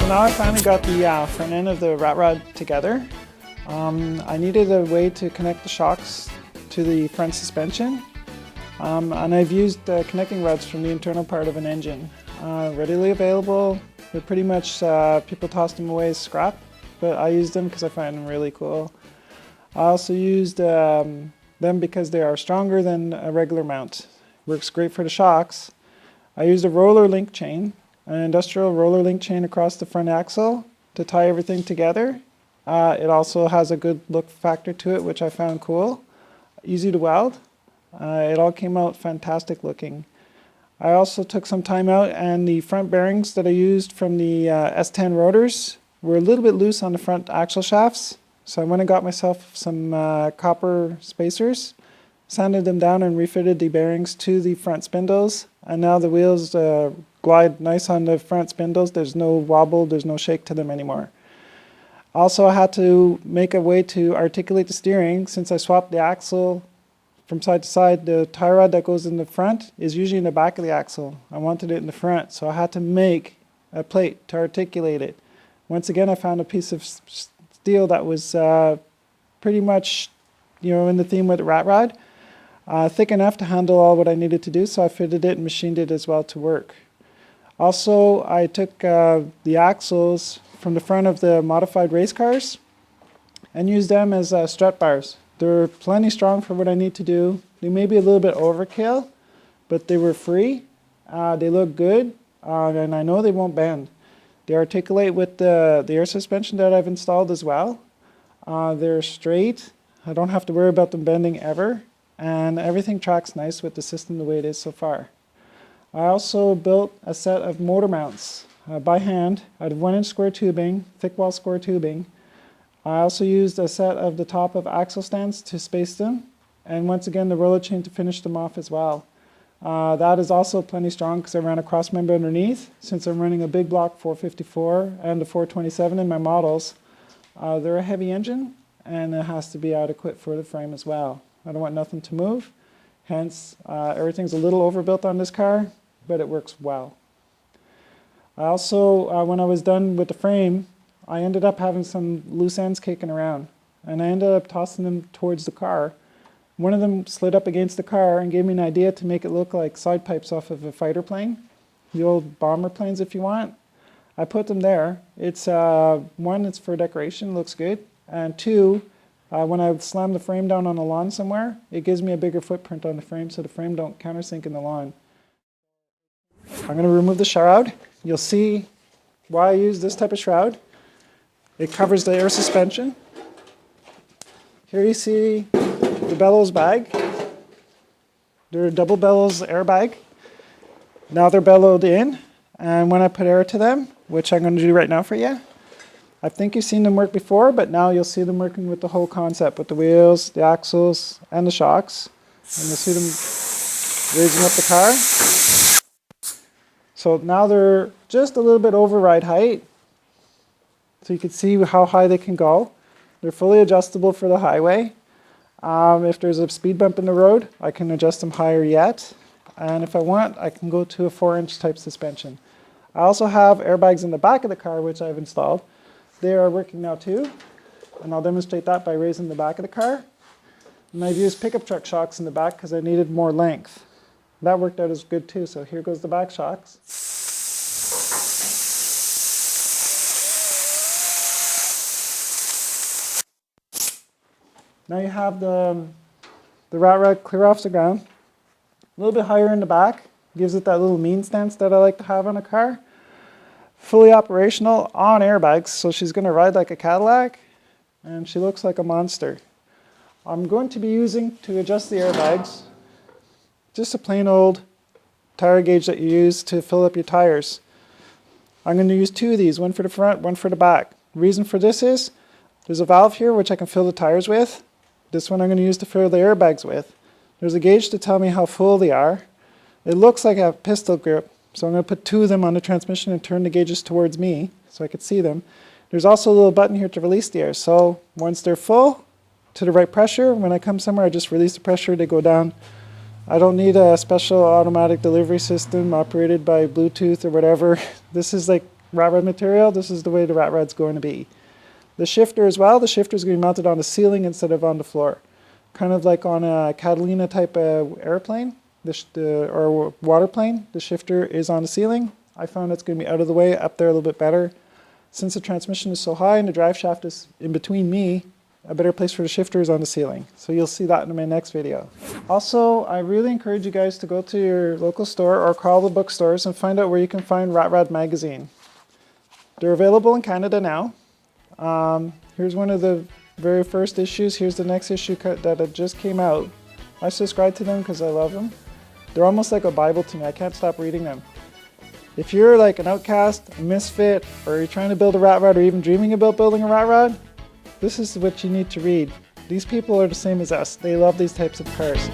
now I finally got the front end of the rat rod together. I needed a way to connect the shocks to the front suspension. And I've used connecting rods from the internal part of an engine. Readily available. They're pretty much, people toss them away as scrap, but I used them because I find them really cool. I also used them because they are stronger than a regular mount. Works great for the shocks. I used a roller link chain, an industrial roller link chain across the front axle to tie everything together. It also has a good look factor to it, which I found cool. Easy to weld. It all came out fantastic looking. I also took some time out, and the front bearings that I used from the S10 rotors were a little bit loose on the front axle shafts. So I went and got myself some copper spacers, sanded them down and refitted the bearings to the front spindles. And now the wheels glide nice on the front spindles. There's no wobble, there's no shake to them anymore. Also, I had to make a way to articulate the steering. Since I swapped the axle from side to side, the tie rod that goes in the front is usually in the back of the axle. I wanted it in the front, so I had to make a plate to articulate it. Once again, I found a piece of steel that was pretty much, in the theme with the rat rod. Thick enough to handle all what I needed to do, so I fitted it and machined it as well to work. Also, I took the axles from the front of the modified race cars and used them as strut bars. They're plenty strong for what I need to do. They may be a little bit overkill, but they were free. They look good, and I know they won't bend. They articulate with the air suspension that I've installed as well. They're straight. I don't have to worry about them bending ever, and everything tracks nice with the system the way it is so far. I also built a set of motor mounts by hand out of 1-inch square tubing, thick wall square tubing. I also used a set of the top of axle stands to space them, and once again the roller chain to finish them off as well. That is also plenty strong because I ran a cross member underneath. Since I'm running a big block 454 and a 427 in my models, they're a heavy engine and it has to be adequate for the frame as well. I don't want nothing to move, hence everything's a little overbuilt on this car, but it works well. I also, when I was done with the frame, I ended up having some loose ends kicking around, and I ended up tossing them towards the car. One of them slid up against the car and gave me an idea to make it look like side pipes off of a fighter plane, the old bomber planes if you want. I put them there. It's one, it's for decoration, looks good, and two, when I slam the frame down on a lawn somewhere, it gives me a bigger footprint on the frame so the frame don't countersink in the lawn. I'm going to remove the shroud. You'll see why I use this type of shroud. It covers the air suspension. Here you see the Bellows bag. They're a double Bellows Air Bag. Now they're bellowed in, and when I put air to them, which I'm going to do right now for you, I think you've seen them work before, but now you'll see them working with the whole concept, with the wheels, the axles, and the shocks. And you'll see them raising up the car. So now they're just a little bit over ride height. So you can see how high they can go. They're fully adjustable for the highway. If there's a speed bump in the road, I can adjust them higher yet. And if I want, I can go to a 4-inch type suspension. I also have airbags in the back of the car, which I've installed. They are working now too. And I'll demonstrate that by raising the back of the car. And I've used pickup truck shocks in the back because I needed more length. That worked out as good too, so here goes the back shocks. Now you have the rat rod clear off the ground. A little bit higher in the back, gives it that little mean stance that I like to have on a car. Fully operational on airbags, so she's going to ride like a Cadillac, and she looks like a monster. I'm going to be using, to adjust the airbags, just a plain old tire gauge that you use to fill up your tires. I'm going to use two of these, one for the front, one for the back. The reason for this is, there's a valve here which I can fill the tires with. This one I'm going to use to fill the airbags with. There's a gauge to tell me how full they are. It looks like a pistol grip, so I'm going to put two of them on the transmission and turn the gauges towards me so I can see them. There's also a little button here to release the air, so once they're full, to the right pressure, when I come somewhere I just release the pressure, they go down. I don't need a special automatic delivery system operated by Bluetooth or whatever. This is like rat rod material, this is the way the rat rod's going to be. The shifter as well, the shifter is going to be mounted on the ceiling instead of on the floor. Kind of like on a Catalina type of airplane or waterplane, the shifter is on the ceiling. I found it's going to be out of the way, up there a little bit better. Since the transmission is so high and the drive shaft is in between me, a better place for the shifter is on the ceiling. So you'll see that in my next video. Also, I really encourage you guys to go to your local store or call the bookstores and find out where you can find Rat Rod magazine. They're available in Canada now. Here's one of the very first issues. Here's the next issue that just came out. I subscribe to them because I love them. They're almost like a Bible to me. I can't stop reading them. If you're like an outcast, a misfit, or you're trying to build a rat rod or even dreaming about building a rat rod, this is what you need to read. These people are the same as us. They love these types of cars.